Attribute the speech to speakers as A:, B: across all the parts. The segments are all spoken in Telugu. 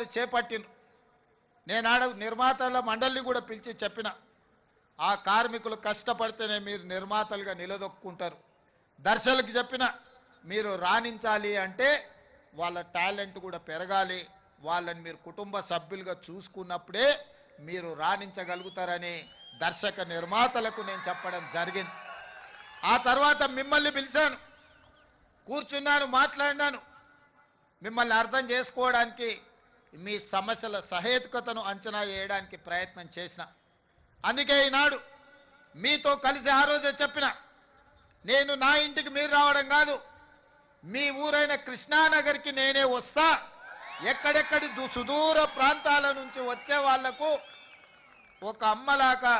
A: కార్యక్రమాలు చేపట్టిన నేను నిర్మాతల మండలిని కూడా పిలిచి చెప్పిన ఆ కార్మికులు కష్టపడితేనే మీరు నిర్మాతలుగా నిలదొక్కుంటారు. దర్శకులకు చెప్పిన మీరు రాణించాలి అంటే వాళ్ళ టాలెంట్ కూడా పెరగాలి, వాళ్ళని మీరు కుటుంబ సభ్యులుగా చూసుకున్నప్పుడే మీరు రాణించగలుగుతారని దర్శక నిర్మాతలకు నేను చెప్పడం జరిగింది. ఆ తర్వాత మిమ్మల్ని పిలిచాను, కూర్చున్నాను, మాట్లాడినాను, మిమ్మల్ని అర్థం చేసుకోవడానికి మీ సమస్యల సహేతుకతను అంచనా వేయడానికి ప్రయత్నం చేసిన. అందుకే ఈనాడు మీతో కలిసి ఆ రోజే చెప్పిన, నేను నా ఇంటికి మీరు రావడం కాదు, మీ ఊరైన కృష్ణానగర్కి నేనే వస్తా. ఎక్కడెక్కడి సుదూర ప్రాంతాల నుంచి వచ్చే వాళ్లకు ఒక అమ్మలాగా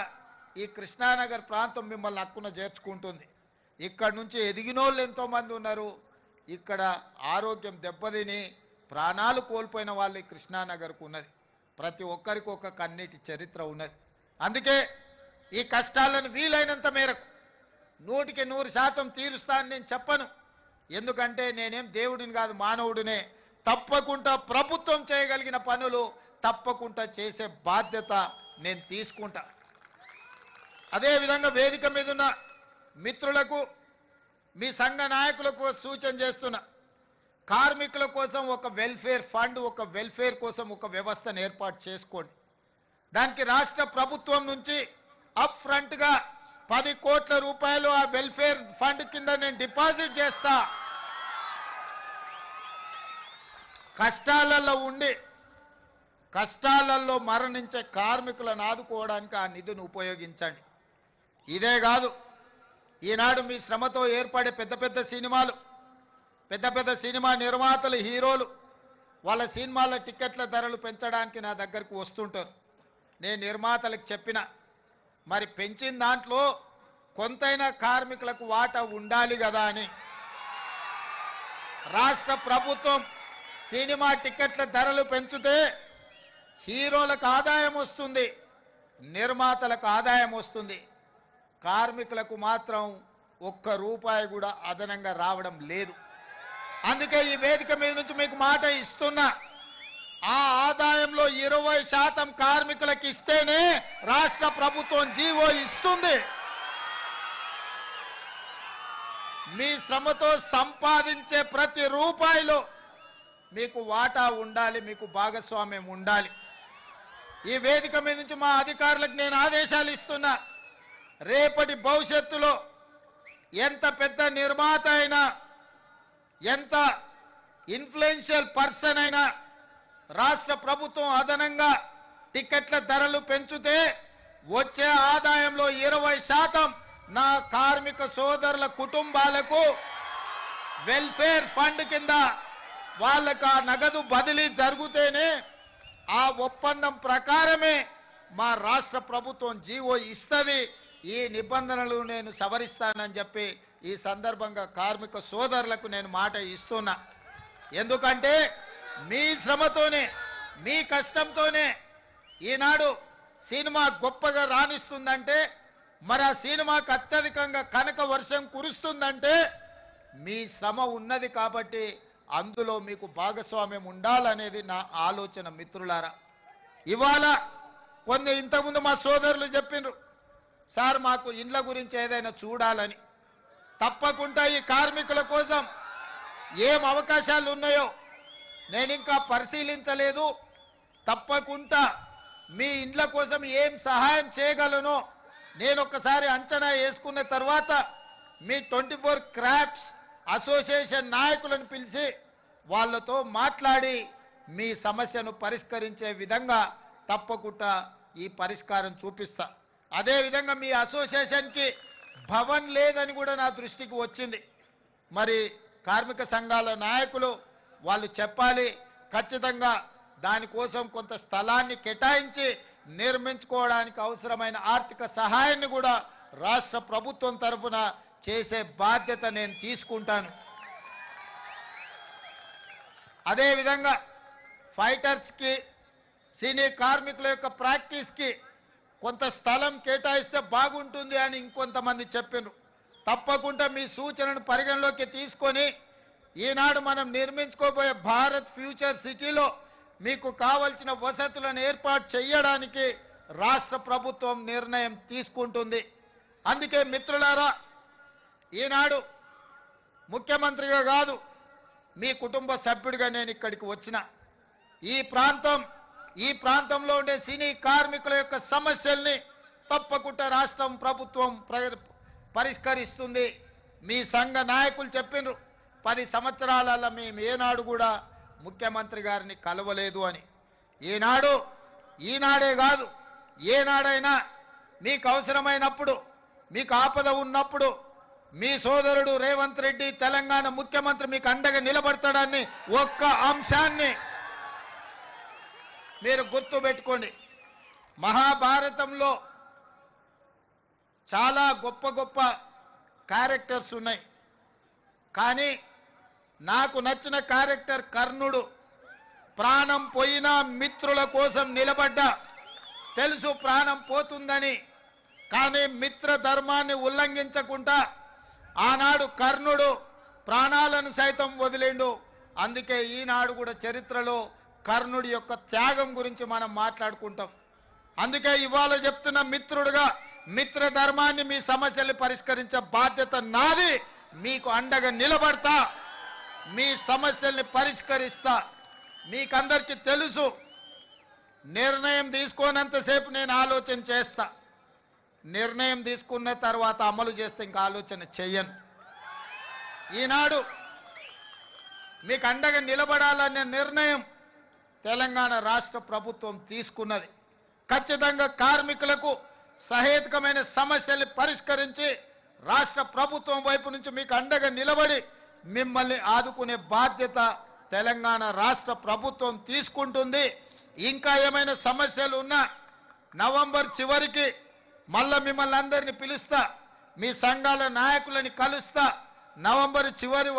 A: ఈ కృష్ణానగర్ ప్రాంతం మిమ్మల్ని హక్కున చేర్చుకుంటుంది. ఇక్కడ నుంచి ఎదిగినోళ్ళు ఎంతోమంది ఉన్నారు, ఇక్కడ ఆరోగ్యం దెబ్బతిని ప్రాణాలు కోల్పోయిన వాళ్ళు ఈ కృష్ణానగర్కు ఉన్నది. ప్రతి ఒక్కరికి ఒక కన్నీటి చరిత్ర ఉన్నది. అందుకే ఈ కష్టాలను వీలైనంత మేరకు 100% తీరుస్తానని నేను చెప్పను. ఎందుకంటే నేనేం దేవుడిని కాదు, మానవుడినే. తప్పకుండా ప్రభుత్వం చేయగలిగిన పనులు తప్పకుండా చేసే బాధ్యత నేను తీసుకుంటా. అదేవిధంగా వేదిక మీద ఉన్న మిత్రులకు, మీ సంఘ నాయకులకు సూచన చేస్తున్నా, కార్మికుల కోసం ఒక వెల్ఫేర్ ఫండ్, ఒక వెల్ఫేర్ కోసం ఒక వ్యవస్థను ఏర్పాటు చేసుకోండి. దానికి రాష్ట్ర ప్రభుత్వం నుంచి అప్ ఫ్రంట్గా 10 కోట్ల రూపాయలు ఆ వెల్ఫేర్ ఫండ్ కింద నేను డిపాజిట్ చేస్తా. కష్టాలలో ఉండి కష్టాలలో మరణించే కార్మికులను ఆదుకోవడానికి ఆ నిధిని ఉపయోగించండి. ఇదే కాదు, ఈనాడు మీ శ్రమతో ఏర్పడే పెద్ద పెద్ద సినిమాలు, పెద్ద పెద్ద సినిమా నిర్మాతలు, హీరోలు వాళ్ళ సినిమాల టికెట్ల ధరలు పెంచడానికి నా దగ్గరకు వస్తుంటారు. నేను నిర్మాతలకు చెప్పిన, మరి పెంచిన దాంట్లో కొంతైనా కార్మికులకు వాటా ఉండాలి కదా అని. రాష్ట్ర ప్రభుత్వం సినిమా టికెట్ల ధరలు పెంచితే హీరోలకు ఆదాయం వస్తుంది, నిర్మాతలకు ఆదాయం వస్తుంది, కార్మికులకు మాత్రం ఒక్క రూపాయి కూడా అదనంగా రావడం లేదు. అందుకే ఈ వేదిక మీద నుంచి మీకు మాట ఇస్తున్నా, ఆ ఆదాయంలో 20% కార్మికులకు ఇస్తేనే రాష్ట్ర ప్రభుత్వం జీవో ఇస్తుంది. మీ శ్రమతో సంపాదించే ప్రతి రూపాయిలో మీకు వాటా ఉండాలి, మీకు భాగస్వామ్యం ఉండాలి. ఈ వేదిక మీద నుంచి మా అధికారులకు నేను ఆదేశాలు ఇస్తున్నా, రేపటి భవిష్యత్తులో ఎంత పెద్ద నిర్మాత అయినా, ఎంత ఇన్ఫ్లుయెన్షియల్ పర్సన్ అయినా రాష్ట్ర ప్రభుత్వం అదనంగా టికెట్ల ధరలు పెంచితే వచ్చే ఆదాయంలో 20% నా కార్మిక సోదరుల కుటుంబాలకు వెల్ఫేర్ ఫండ్ కింద వాళ్ళకు ఆ నగదు బదిలీ జరిగితేనే ఆ ఒప్పందం ప్రకారమే మా రాష్ట్ర ప్రభుత్వం జీవో ఇస్తుంది. ఈ నిబంధనలు నేను సవరిస్తానని చెప్పి ఈ సందర్భంగా కార్మిక సోదరులకు నేను మాట ఇస్తున్నా. ఎందుకంటే మీ శ్రమతోనే, మీ కష్టంతోనే ఈనాడు సినిమా గొప్పగా రాణిస్తుందంటే, మరి ఆ సినిమాకు అత్యధికంగా కనక వర్షం కురుస్తుందంటే మీ శ్రమ ఉన్నది కాబట్టి అందులో మీకు భాగస్వామ్యం ఉండాలనేది నా ఆలోచన. మిత్రులారా, ఇవాళ ఇంతకుముందు మా సోదరులు చెప్పిండ్రు, సార్ మాకు ఇండ్ల గురించి ఏదైనా చూడాలని. తప్పకుండా ఈ కార్మికుల కోసం ఏం అవకాశాలు ఉన్నాయో నేను ఇంకా పరిశీలించలేదు. తప్పకుండా మీ ఇండ్ల కోసం ఏం సహాయం చేయగలనో నేను ఒకసారి అంచనా వేసుకున్న తర్వాత మీ 24 క్రాఫ్ట్స్ అసోసియేషన్ నాయకులను పిలిచి వాళ్ళతో మాట్లాడి మీ సమస్యను పరిష్కరించే విధంగా తప్పకుండా ఈ పరిష్కారం చూపిస్తా. అదేవిధంగా మీ అసోసియేషన్కి భవన్ లేదని కూడా నా దృష్టికి వచ్చింది. మరి కార్మిక సంఘాల నాయకులు వాళ్ళు చెప్పాలి, ఖచ్చితంగా దానికోసం కొంత స్థలాన్ని కేటాయించి నిర్మించుకోవడానికి అవసరమైన ఆర్థిక సహాయాన్ని కూడా రాష్ట్ర ప్రభుత్వం తరఫున చేసే బాధ్యత నేను తీసుకుంటాను. అదేవిధంగా ఫైటర్స్కి, సినీ కార్మికుల యొక్క ప్రాక్టీస్కి కొంత స్థలం కేటాయిస్తే బాగుంటుంది అని ఇంకొంతమంది చెప్పారు. తప్పకుండా మీ సూచనను పరిగణలోకి తీసుకొని ఈనాడు మనం నిర్మించుకోబోయే భారత్ ఫ్యూచర్ సిటీలో మీకు కావలసిన వసతులను ఏర్పాటు చేయడానికి రాష్ట్ర ప్రభుత్వం నిర్ణయం తీసుకుంటుంది. అందుకే మిత్రులారా, ఈనాడు ముఖ్యమంత్రిగా కాదు, మీ కుటుంబ సభ్యుడిగా నేను ఇక్కడికి వచ్చిన. ఈ ప్రాంతంలో ఉండే సినీ కార్మికుల యొక్క సమస్యల్ని తప్పకుండా రాష్ట్రం ప్రభుత్వం పరిష్కరిస్తుంది. మీ సంఘ నాయకులు చెప్పినారు 10 సంవత్సరాలలో మేము ఏనాడు కూడా ముఖ్యమంత్రి గారిని కలవలేదు అని. ఈనాడే కాదు, ఏనాడైనా మీకు అవసరమైనప్పుడు, మీకు ఆపద ఉన్నప్పుడు మీ సోదరుడు రేవంత్ రెడ్డి తెలంగాణ ముఖ్యమంత్రి మీకు అండగా నిలబడతాడని ఒక్క అంశాన్ని మీరు గుర్తుపెట్టుకోండి. మహాభారతంలో చాలా గొప్ప గొప్ప క్యారెక్టర్స్ ఉన్నాయి, కానీ నాకు నచ్చిన క్యారెక్టర్ కర్ణుడు. ప్రాణం పోయినా మిత్రుల కోసం నిలబడ్డా, తెలుసు ప్రాణం పోతుందని, కానీ మిత్ర ధర్మాన్ని ఉల్లంఘించకుండా ఆనాడు కర్ణుడు ప్రాణాలను సైతం వదిలేండు. అందుకే ఈనాడు కూడా చరిత్రలో కర్ణుడి యొక్క త్యాగం గురించి మనం మాట్లాడుకుంటాం. అందుకే ఇవాళ చెప్తున్న మిత్రుడుగా మిత్ర ధర్మాన్ని, మీ సమస్యల్ని పరిష్కరించే బాధ్యత నాది. మీకు అండగా నిలబడతా, మీ సమస్యల్ని పరిష్కరిస్తా. మీకందరికీ తెలుసు, నిర్ణయం తీసుకోనంతసేపు నేను ఆలోచన చేస్తా, నిర్ణయం తీసుకున్న తర్వాత అమలు చేస్తే ఇంకా ఆలోచన చెయ్యను. ఈనాడు మీకు అండగా నిలబడాలనే నిర్ణయం తెలంగాణ రాష్ట్ర ప్రభుత్వం తీసుకున్నది. ఖచ్చితంగా కార్మికులకు సహేతుకమైన సమస్యల్ని పరిష్కరించి రాష్ట్ర ప్రభుత్వం వైపు నుంచి మీకు అండగా నిలబడి మిమ్మల్ని ఆదుకునే బాధ్యత తెలంగాణ రాష్ట్ర ప్రభుత్వం తీసుకుంటుంది. ఇంకా ఏమైనా సమస్యలు ఉన్నా నవంబర్ చివరికి మళ్ళా మిమ్మల్ని అందరినీ పిలుస్తా, మీ సంఘాల నాయకులని కలుస్తా. నవంబర్ చివరి